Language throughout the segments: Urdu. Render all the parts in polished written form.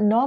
9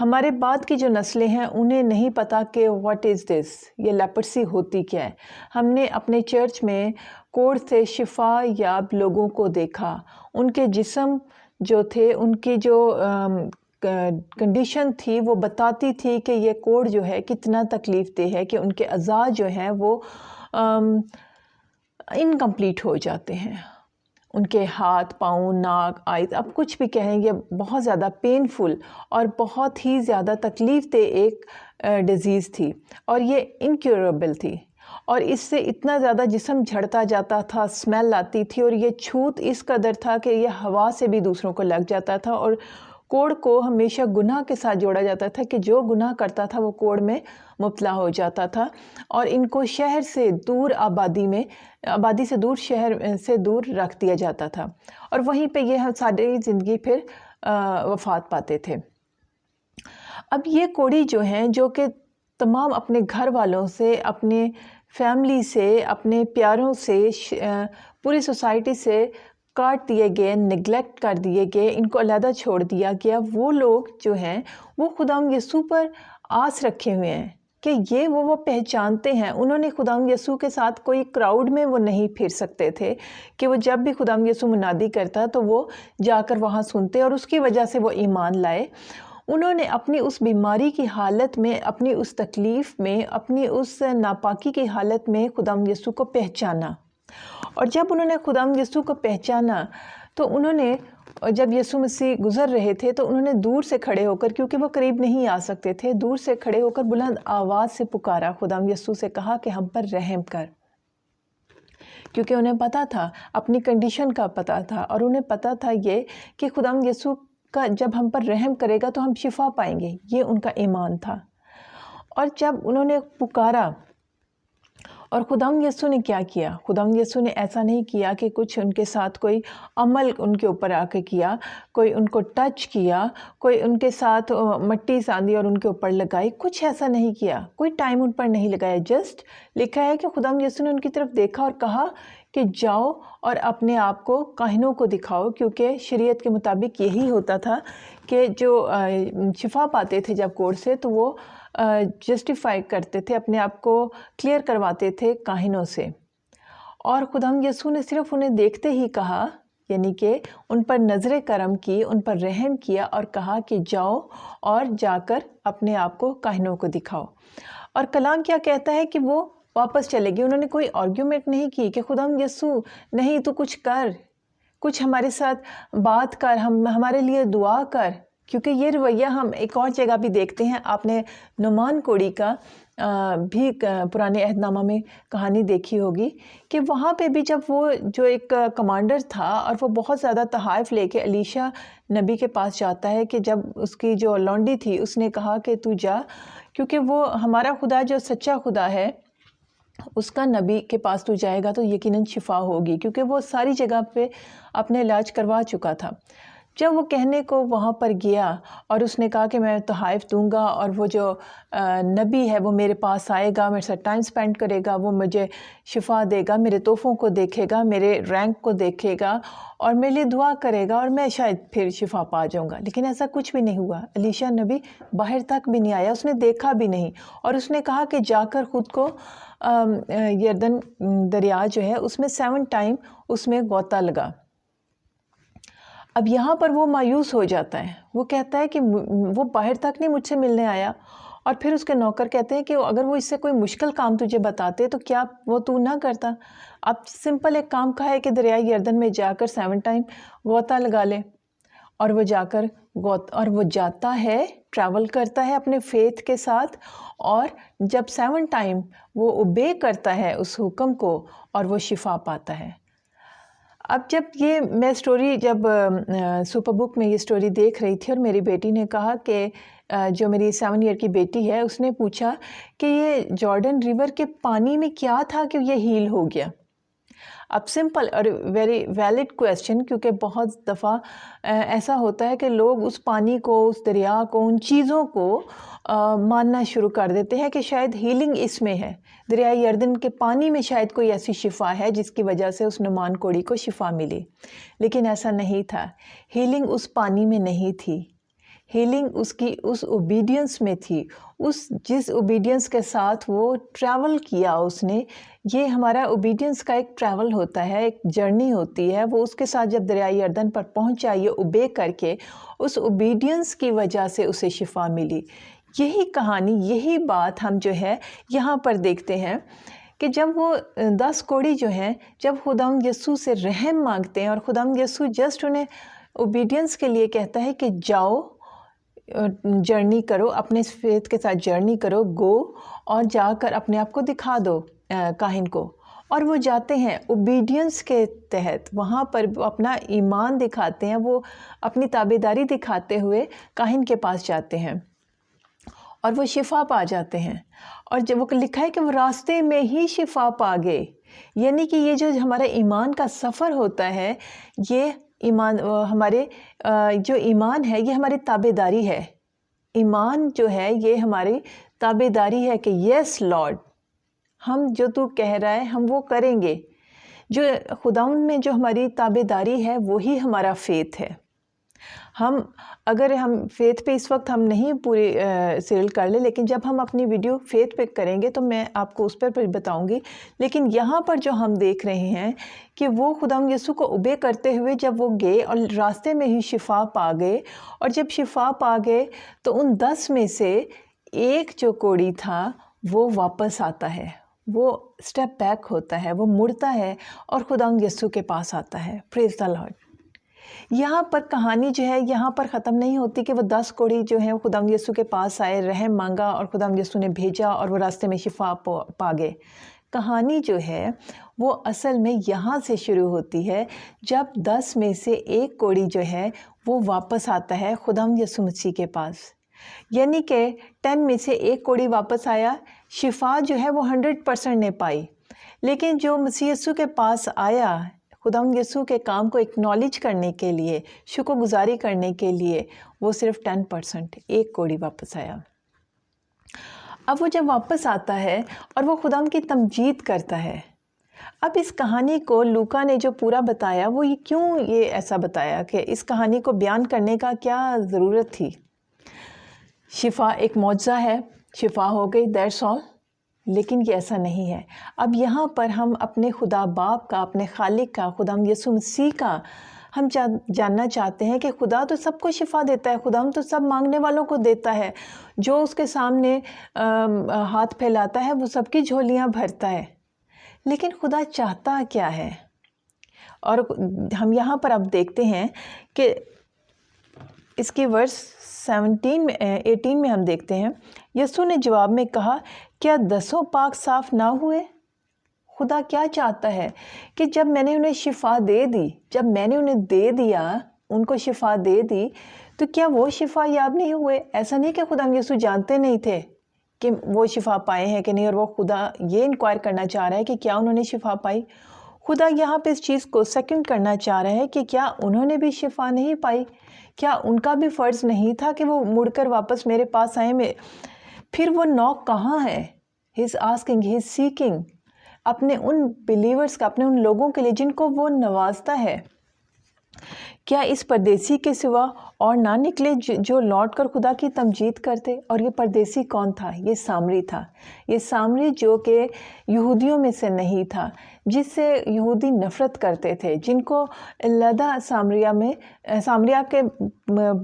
ہمارے بعد کی جو نسلیں ہیں انہیں نہیں پتہ کہ واٹ از دس، یہ لیپرسی ہوتی کیا ہے۔ ہم نے اپنے چرچ میں کوڑ سے شفا یاب لوگوں کو دیکھا، ان کے جسم جو تھے، ان کی جو کنڈیشن تھی وہ بتاتی تھی کہ یہ کوڑ جو ہے کتنا تکلیف دہ ہے، کہ ان کے اعضاء جو ہیں وہ انکمپلیٹ ہو جاتے ہیں، ان کے ہاتھ، پاؤں، ناک، آئز، اب کچھ بھی کہیں، یہ بہت زیادہ پینفل اور بہت ہی زیادہ تکلیف دہ ایک ڈیزیز تھی، اور یہ انکیوریبل تھی، اور اس سے اتنا زیادہ جسم جھڑتا جاتا تھا، اسمیل آتی تھی، اور یہ چھوت اس قدر تھا کہ یہ ہوا سے بھی دوسروں کو لگ جاتا تھا، اور کوڑ کو ہمیشہ گناہ کے ساتھ جوڑا جاتا تھا کہ جو گناہ کرتا تھا وہ کوڑ میں مبتلا ہو جاتا تھا، اور ان کو شہر سے دور آبادی سے دور، شہر سے دور رکھ دیا جاتا تھا، اور وہیں پہ یہ ساری زندگی پھر وفات پاتے تھے۔ اب یہ کوڑی جو ہیں، جو کہ تمام اپنے گھر والوں سے، اپنے فیملی سے، اپنے پیاروں سے، پوری سوسائٹی سے کاٹ دیے گئے، نگلیکٹ کر دیے گئے، ان کو علیحدہ چھوڑ دیا گیا، وہ لوگ جو ہیں وہ خداوند یسوع پر آس رکھے ہوئے ہیں کہ یہ وہ پہچانتے ہیں۔ انہوں نے خداوند یسوع کے ساتھ کوئی کراؤڈ میں وہ نہیں پھر سکتے تھے کہ وہ جب بھی خداوند یسوع منادی کرتا تو وہ جا کر وہاں سنتے، اور اس کی وجہ سے وہ ایمان لائے۔ انہوں نے اپنی اس بیماری کی حالت میں، اپنی اس تکلیف میں، اپنی اس ناپاکی کی حالت میں خداوند یسوع کو پہچانا، اور جب انہوں نے خداوند یسوع کو پہچانا تو انہوں نے، جب یسوع مسیح گزر رہے تھے تو انہوں نے دور سے کھڑے ہو کر، کیونکہ وہ قریب نہیں آ سکتے تھے، دور سے کھڑے ہو کر بلند آواز سے پکارا، خداوند یسوع سے کہا کہ ہم پر رحم کر، کیونکہ انہیں پتا تھا، اپنی کنڈیشن کا پتا تھا، اور انہیں پتا تھا یہ کہ خداوند یسوع کا جب ہم پر رحم کرے گا تو ہم شفا پائیں گے، یہ ان کا ایمان تھا۔ اور جب انہوں نے پکارا، اور خداوند یسوع نے کیا کیا؟ خداوند یسوع نے ایسا نہیں کیا کہ کچھ ان کے ساتھ کوئی عمل ان کے اوپر آ کے کیا، کوئی ان کو ٹچ کیا، کوئی ان کے ساتھ مٹی ساندھی اور ان کے اوپر لگائی، کچھ ایسا نہیں کیا، کوئی ٹائم ان پر نہیں لگایا، جسٹ لکھا ہے کہ خداوند یسوع نے ان کی طرف دیکھا اور کہا کہ جاؤ اور اپنے آپ کو کاہنوں کو دکھاؤ، کیونکہ شریعت کے مطابق یہی ہوتا تھا کہ جو شفا پاتے تھے جب کوڑ سے تو وہ جسٹیفائی کرتے تھے، اپنے آپ کو کلیئر کرواتے تھے کاہنوں سے۔ اور خداوند یسوع نے صرف انہیں دیکھتے ہی کہا، یعنی کہ ان پر نظر کرم کی، ان پر رحم کیا، اور کہا کہ جاؤ اور جا کر اپنے آپ کو کاہنوں کو دکھاؤ۔ اور کلام کیا کہتا ہے کہ وہ واپس چلے گئے، انہوں نے کوئی آرگیومنٹ نہیں کی کہ خداوند یسوع نہیں تو کچھ کر، کچھ ہمارے ساتھ بات کر، ہمارے لیے دعا کر، کیونکہ یہ رویہ ہم ایک اور جگہ بھی دیکھتے ہیں۔ آپ نے نعمان کوڑی کا بھی پرانے عہد نامہ میں کہانی دیکھی ہوگی کہ وہاں پہ بھی جب وہ جو ایک کمانڈر تھا اور وہ بہت زیادہ تحائف لے کے الیشا نبی کے پاس جاتا ہے کہ جب اس کی جو لونڈی تھی اس نے کہا کہ تو جا، کیونکہ وہ ہمارا خدا جو سچا خدا ہے اس کا نبی کے پاس تو جائے گا تو یقیناً شفا ہوگی، کیونکہ وہ ساری جگہ پہ اپنے علاج کروا چکا تھا۔ جب وہ کہنے کو وہاں پر گیا اور اس نے کہا کہ میں تحائف دوں گا اور وہ جو نبی ہے وہ میرے پاس آئے گا، میرے ساتھ ٹائم سپینڈ کرے گا، وہ مجھے شفا دے گا، میرے تحفوں کو دیکھے گا، میرے رینک کو دیکھے گا اور میرے لیے دعا کرے گا اور میں شاید پھر شفا پا جاؤں گا۔ لیکن ایسا کچھ بھی نہیں ہوا، الیشا نبی باہر تک بھی نہیں آیا، اس نے دیکھا بھی نہیں، اور اس نے کہا کہ جا کر خود کو یردن دریا جو ہے اس میں 7 ٹائم اس میں غوطہ لگا۔ اب یہاں پر وہ مایوس ہو جاتا ہے، وہ کہتا ہے کہ وہ باہر تک نہیں مجھ سے ملنے آیا، اور پھر اس کے نوکر کہتے ہیں کہ اگر وہ اس سے کوئی مشکل کام تجھے بتاتے تو کیا وہ تو نہ کرتا؟ اب سمپل ایک کام کہا ہے کہ دریائے یردن میں جا کر 7 ٹائم غوطہ لگا لے، اور وہ جا کر اور وہ جاتا ہے، ٹریول کرتا ہے اپنے فیتھ کے ساتھ، اور جب 7 ٹائم وہ اوبے کرتا ہے اس حکم کو اور وہ شفا پاتا ہے۔ اب جب یہ میں سٹوری جب سپر بک میں یہ سٹوری دیکھ رہی تھی اور میری بیٹی نے کہا کہ جو میری 7 ایئر کی بیٹی ہے اس نے پوچھا کہ یہ جارڈن ریور کے پانی میں کیا تھا کہ یہ ہیل ہو گیا؟ اب سمپل اور ویری ویلڈ کویسچن، کیونکہ بہت دفعہ ایسا ہوتا ہے کہ لوگ اس پانی کو، اس دریا کو، ان چیزوں کو ماننا شروع کر دیتے ہیں کہ شاید ہیلنگ اس میں ہے، دریائے یردن کے پانی میں شاید کوئی ایسی شفا ہے جس کی وجہ سے اس نعمان کوڑی کو شفا ملی، لیکن ایسا نہیں تھا، ہیلنگ اس پانی میں نہیں تھی، ہیلنگ اس کی اس اوبیڈینس میں تھی، جس اوبیڈینس کے ساتھ وہ ٹریول کیا اس نے. یہ ہمارا اوبیڈینس کا ایک ٹریول ہوتا ہے، ایک جرنی ہوتی ہے. وہ اس کے ساتھ جب دریائے اردن پر پہنچا، یہ اوبے کر کے، اس اوبیڈینس کی وجہ سے اسے شفا ملی. یہی کہانی، یہی بات ہم جو ہے یہاں پر دیکھتے ہیں کہ جب وہ 10 کوڑی جو ہیں، جب خداوند یسوع سے رحم مانگتے ہیں اور خداوند یسوع جسٹ انہیں اوبیڈینس کے لیے کہتا ہے کہ جاؤ، جرنی کرو، اپنے فیتھ کے ساتھ جرنی کرو، گو، اور جا کر اپنے آپ کو دکھا دو کاہن کو. اور وہ جاتے ہیں اوبیڈینس کے تحت، وہاں پر وہ اپنا ایمان دکھاتے ہیں، وہ اپنی تابعداری دکھاتے ہوئے کاہن کے پاس جاتے ہیں اور وہ شفا پا جاتے ہیں. اور جب وہ لکھا ہے کہ وہ راستے میں ہی شفا پا گئے. یعنی کہ یہ جو ہمارا ایمان کا سفر ہوتا ہے، یہ ہمارے جو ایمان ہے یہ ہماری تابعداری ہے. ایمان جو ہے یہ ہماری تابعداری ہے کہ یس لارڈ، ہم جو تو کہہ رہا ہے ہم وہ کریں گے. جو خداوند میں جو ہماری تابعداری ہے وہی ہمارا فیتھ ہے. اگر ہم فیتھ پہ اس وقت ہم نہیں پوری سیریل کر لیں، لیکن جب ہم اپنی ویڈیو فیتھ پہ کریں گے تو میں آپ کو اس پر بتاؤں گی. لیکن یہاں پر جو ہم دیکھ رہے ہیں کہ وہ خداوند یسوع کو اوبے کرتے ہوئے جب وہ گئے اور راستے میں ہی شفا پا گئے، اور جب شفا پا گئے تو ان 10 میں سے ایک جو کوڑی تھا وہ واپس آتا ہے، وہ اسٹیپ بیک ہوتا ہے، وہ مڑتا ہے اور خداوند یسوع کے پاس آتا ہے. پریز دی لارڈ. یہاں پر کہانی جو ہے یہاں پر ختم نہیں ہوتی کہ وہ 10 کوڑی جو ہیں خداوند یسوع کے پاس آئے، رحم مانگا اور خداوند یسوع نے بھیجا اور وہ راستے میں شفا پا گئے. کہانی جو ہے وہ اصل میں یہاں سے شروع ہوتی ہے جب 10 میں سے ایک کوڑی جو ہے وہ واپس آتا ہے خداوند یسوع مسیح کے پاس. یعنی کہ 10 میں سے ایک کوڑی واپس آیا، شفا جو ہے وہ 100% نے پائی. لیکن جو مسیح یسوع کے پاس آیا خداوند یسوع کے کام کو اکنالج کرنے کے لیے، شکر گزاری کرنے کے لیے، وہ صرف 10%، ایک کوڑی واپس آیا. اب وہ جب واپس آتا ہے اور وہ خداوند کی تمجید کرتا ہے. اب اس کہانی کو لوکا نے جو پورا بتایا، وہ کیوں یہ ایسا بتایا کہ اس کہانی کو بیان کرنے کا کیا ضرورت تھی؟ شفا ایک معجزہ ہے، شفا ہو گئی، دیٹس آل. لیکن یہ ایسا نہیں ہے. اب یہاں پر ہم اپنے خدا باپ کا، اپنے خالق کا، خداوند یسوع مسیح کا ہم جاننا چاہتے ہیں کہ خدا تو سب کو شفا دیتا ہے، خدا تو سب مانگنے والوں کو دیتا ہے. جو اس کے سامنے ہاتھ پھیلاتا ہے وہ سب کی جھولیاں بھرتا ہے. لیکن خدا چاہتا کیا ہے؟ اور ہم یہاں پر اب دیکھتے ہیں کہ اس کی ورس 18 میں ہم دیکھتے ہیں، یسوع نے جواب میں کہا، کیا 10 پاک صاف نہ ہوئے؟ خدا کیا چاہتا ہے کہ جب میں نے انہیں شفا دے دی، جب میں نے انہیں دے دیا، ان کو شفا دے دی، تو کیا وہ شفا یاب نہیں ہوئے؟ ایسا نہیں کہ خدا یسوع جانتے نہیں تھے کہ وہ شفا پائے ہیں کہ نہیں، اور وہ خدا یہ انکوائر کرنا چاہ رہا ہے کہ کیا انہوں نے شفا پائی. خدا یہاں پہ اس چیز کو سیکنڈ کرنا چاہ رہا ہے کہ کیا انہوں نے بھی شفا نہیں پائی؟ کیا ان کا بھی فرض نہیں تھا کہ وہ مڑ کر واپس میرے پاس آئیں؟ پھر وہ نوک کہاں ہے؟ ہی is asking, he is seeking, اپنے ان بلیورز کا، اپنے ان لوگوں کے لیے جن کو وہ نوازتا ہے. کیا اس پردیسی کے سوا اور نہ نکلے جو لوٹ کر خدا کی تمجید کرتے؟ اور یہ پردیسی کون تھا؟ یہ سامری تھا. یہ سامری جو کہ یہودیوں میں سے نہیں تھا، جس سے یہودی نفرت کرتے تھے، جن کو علیحدہ سامریا کے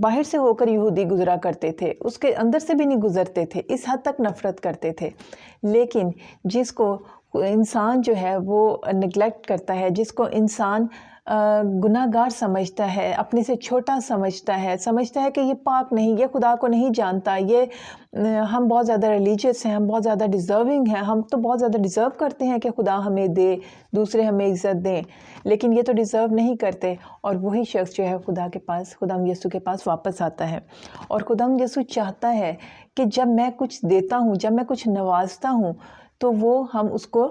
باہر سے ہو کر یہودی گزرا کرتے تھے، اس کے اندر سے بھی نہیں گزرتے تھے، اس حد تک نفرت کرتے تھے. لیکن جس کو انسان جو ہے وہ نگلیکٹ کرتا ہے، جس کو انسان گناہ گار سمجھتا ہے، اپنے سے چھوٹا سمجھتا ہے کہ یہ پاک نہیں، یہ خدا کو نہیں جانتا، یہ ہم بہت زیادہ ریلیجیس ہیں، ہم بہت زیادہ ڈیزرونگ ہیں، ہم تو بہت زیادہ ڈیزرو کرتے ہیں کہ خدا ہمیں دے، دوسرے ہمیں عزت دیں، لیکن یہ تو ڈیزرو نہیں کرتے. اور وہی شخص جو ہے خدا کے پاس، خدا یسوع کے پاس واپس آتا ہے. اور خدا یسوع چاہتا ہے کہ جب میں کچھ دیتا ہوں، جب میں کچھ نوازتا ہوں، تو وہ ہم اس کو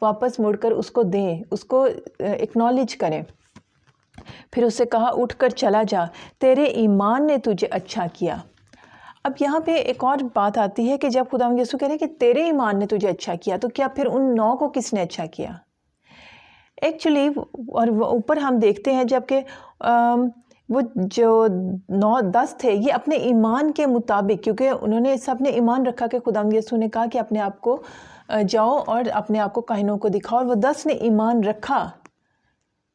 واپس مڑ کر اس کو دیں، اس کو اکنالج کریں. پھر اسے کہا، اٹھ کر چلا جا، تیرے ایمان نے تجھے اچھا کیا. اب یہاں پہ ایک اور بات آتی ہے کہ جب خدا یسوع کہہ رہے کہ تیرے ایمان نے تجھے اچھا کیا، تو کیا پھر ان 9 کو کس نے اچھا کیا؟ ایکچولی، اور اوپر ہم دیکھتے ہیں جب کہ وہ جو 9-10 تھے یہ اپنے ایمان کے مطابق، کیونکہ انہوں نے سب نے ایمان رکھا کہ خداوند یسوع نے کہا کہ اپنے آپ کو جاؤ اور اپنے آپ کو کاہنوں کو دکھاؤ، اور وہ 10 نے ایمان رکھا،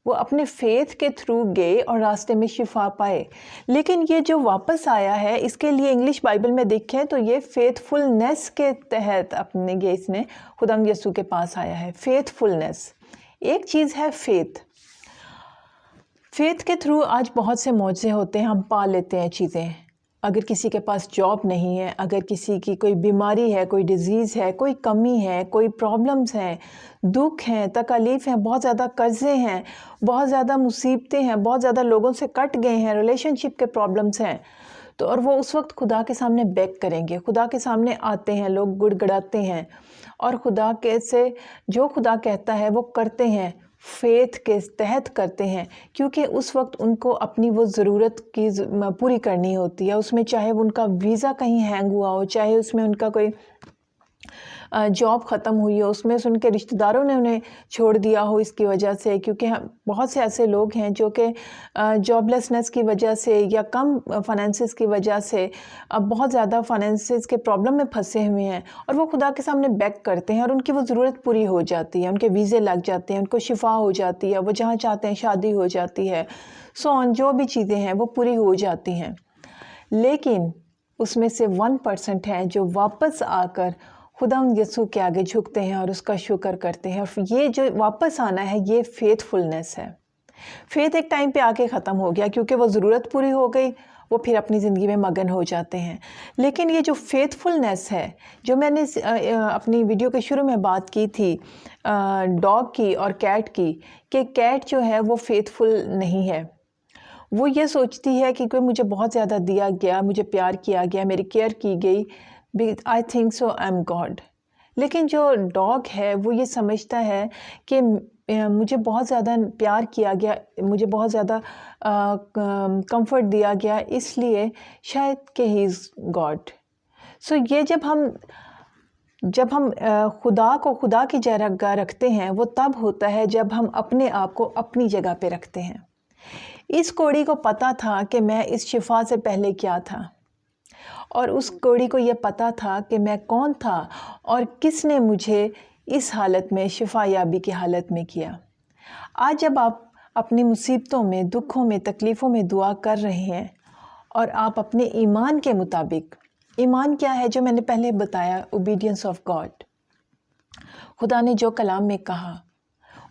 وہ اپنے فیتھ کے تھرو گئے اور راستے میں شفا پائے۔ لیکن یہ جو واپس آیا ہے، اس کے لیے انگلش بائبل میں دیکھیں تو یہ فیتھ فلنس کے تحت اپنے اس نے خداوند یسوع کے پاس آیا ہے۔ فیتھ فلنس ایک چیز ہے، فیتھ کے تھرو آج بہت سے معجزے ہوتے ہیں، ہم پا لیتے ہیں چیزیں۔ اگر کسی کے پاس جاب نہیں ہے، اگر کسی کی کوئی بیماری ہے، کوئی ڈیزیز ہے، کوئی کمی ہے، کوئی پرابلمز ہیں، دکھ ہیں، تکالیف ہیں، بہت زیادہ قرضے ہیں، بہت زیادہ مصیبتیں ہیں، بہت زیادہ لوگوں سے کٹ گئے ہیں، ریلیشن شپ کے پرابلمز ہیں، تو اور وہ اس وقت خدا کے سامنے بیگ کریں گے، خدا کے سامنے آتے ہیں، لوگ گڑ گڑاتے ہیں اور خدا کے سے جو خدا کہتا ہے وہ کرتے ہیں، فیتھ کے تحت کرتے ہیں، کیونکہ اس وقت ان کو اپنی وہ ضرورت کی پوری کرنی ہوتی ہے۔ اس میں چاہے ان کا ویزا کہیں ہینگ ہوا ہو، چاہے اس میں ان کا کوئی جاب ختم ہوئی ہو، اس میں ان کے رشتہ داروں نے انہیں چھوڑ دیا ہو اس کی وجہ سے، کیونکہ بہت سے ایسے لوگ ہیں جو کہ جاب لیسنس کی وجہ سے یا کم فائنینسز کی وجہ سے بہت زیادہ فائنینسز کے پرابلم میں پھنسے ہوئے ہیں، اور وہ خدا کے سامنے بیگ کرتے ہیں اور ان کی وہ ضرورت پوری ہو جاتی ہے، ان کے ویزے لگ جاتے ہیں، ان کو شفا ہو جاتی ہے، وہ جہاں چاہتے ہیں شادی ہو جاتی ہے، جو بھی چیزیں ہیں وہ پوری ہو جاتی ہیں۔ لیکن اس میں سے 1% ہیں جو واپس آ کر خداوند یسوع کے آگے جھکتے ہیں اور اس کا شکر کرتے ہیں، اور یہ جو واپس آنا ہے یہ فیتھ فلنس ہے۔ فیتھ ایک ٹائم پہ آ کے ختم ہو گیا کیونکہ وہ ضرورت پوری ہو گئی، وہ پھر اپنی زندگی میں مگن ہو جاتے ہیں۔ لیکن یہ جو فیتھ فلنس ہے، جو میں نے اپنی ویڈیو کے شروع میں بات کی تھی ڈاگ کی اور کیٹ کی، کہ کیٹ جو ہے وہ فیتھ فل نہیں ہے، وہ یہ سوچتی ہے کہ کوئی مجھے بہت زیادہ دیا گیا، مجھے پیار کیا گیا، میری کیئر کی گئی، I think so I am God. لیکن جو ڈاگ ہے وہ یہ سمجھتا ہے کہ مجھے بہت زیادہ پیار کیا گیا، مجھے بہت زیادہ کمفرٹ دیا گیا، اس لیے شاید کہ ہی از گاڈ۔ سو یہ جب ہم خدا کی جگہ رکھتے ہیں، وہ تب ہوتا ہے جب ہم اپنے آپ کو اپنی جگہ پہ رکھتے ہیں۔ اس کوڑی کو پتا تھا کہ میں اس شفا سے پہلے کیا تھا، اور اس کوڑی کو یہ پتا تھا کہ میں کون تھا اور کس نے مجھے اس حالت میں شفا یابی کی حالت میں کیا۔ آج جب آپ اپنی مصیبتوں میں، دکھوں میں، تکلیفوں میں دعا کر رہے ہیں اور آپ اپنے ایمان کے مطابق، ایمان کیا ہے جو میں نے پہلے بتایا، اوبیڈینس آف گاڈ، خدا نے جو کلام میں کہا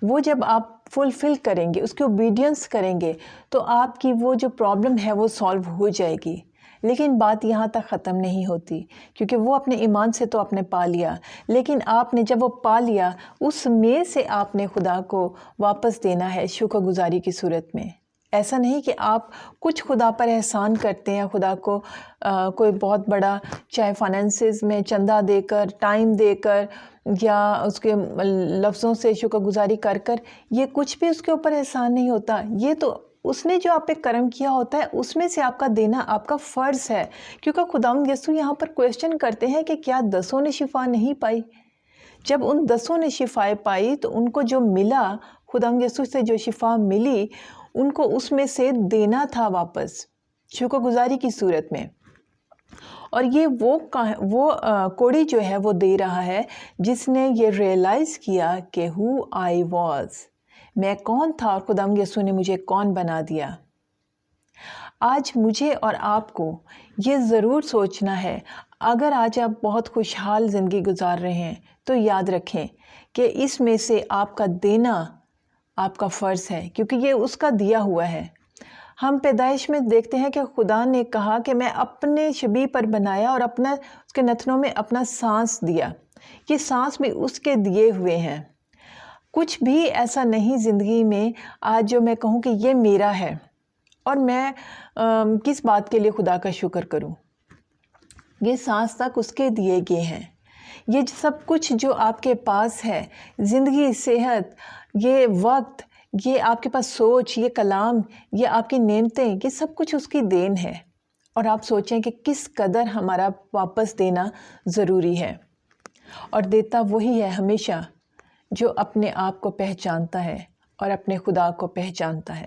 وہ جب آپ فلفل کریں گے، اس کے اوبیڈینس کریں گے، تو آپ کی وہ جو پرابلم ہے وہ سالو ہو جائے گی۔ لیکن بات یہاں تک ختم نہیں ہوتی، کیونکہ وہ اپنے ایمان سے تو آپ نے پا لیا، لیکن آپ نے جب وہ پا لیا، اس میں سے آپ نے خدا کو واپس دینا ہے شکر گزاری کی صورت میں۔ ایسا نہیں کہ آپ کچھ خدا پر احسان کرتے ہیں، خدا کو کوئی بہت بڑا چاہے فائنینسز میں چندہ دے کر، ٹائم دے کر، یا اس کے لفظوں سے شکر گزاری کر کر، یہ کچھ بھی اس کے اوپر احسان نہیں ہوتا۔ یہ تو اس نے جو آپ پہ کرم کیا ہوتا ہے، اس میں سے آپ کا دینا آپ کا فرض ہے، کیونکہ خداوند یسوع یہاں پر کویسچن کرتے ہیں کہ کیا 10 نے شفا نہیں پائی؟ جب ان 10 نے شفا پائی تو ان کو جو ملا، خداوند یسوع سے جو شفا ملی، ان کو اس میں سے دینا تھا واپس شکر گزاری کی صورت میں۔ اور یہ وہ کوڑی جو ہے وہ دے رہا ہے جس نے یہ ریئلائز کیا کہ who I was، میں کون تھا اور خداوند یسوع نے مجھے کون بنا دیا۔ آج مجھے اور آپ کو یہ ضرور سوچنا ہے، اگر آج آپ بہت خوشحال زندگی گزار رہے ہیں تو یاد رکھیں کہ اس میں سے آپ کا دینا آپ کا فرض ہے، کیونکہ یہ اس کا دیا ہوا ہے۔ ہم پیدائش میں دیکھتے ہیں کہ خدا نے کہا کہ میں اپنے شبیہ پر بنایا اور اس کے نتنوں میں اپنا سانس دیا، یہ سانس بھی اس کے دیے ہوئے ہیں۔ کچھ بھی ایسا نہیں زندگی میں آج جو میں کہوں کہ یہ میرا ہے اور میں کس بات کے لیے خدا کا شکر کروں۔ یہ سانس تک اس کے دیے گئے ہیں۔ یہ سب کچھ جو آپ کے پاس ہے، زندگی، صحت، یہ وقت، یہ آپ کے پاس سوچ، یہ کلام، یہ آپ کی نعمتیں، یہ سب کچھ اس کی دین ہے، اور آپ سوچیں کہ کس قدر ہمارا واپس دینا ضروری ہے۔ اور دیتا وہی ہے ہمیشہ جو اپنے آپ کو پہچانتا ہے اور اپنے خدا کو پہچانتا ہے۔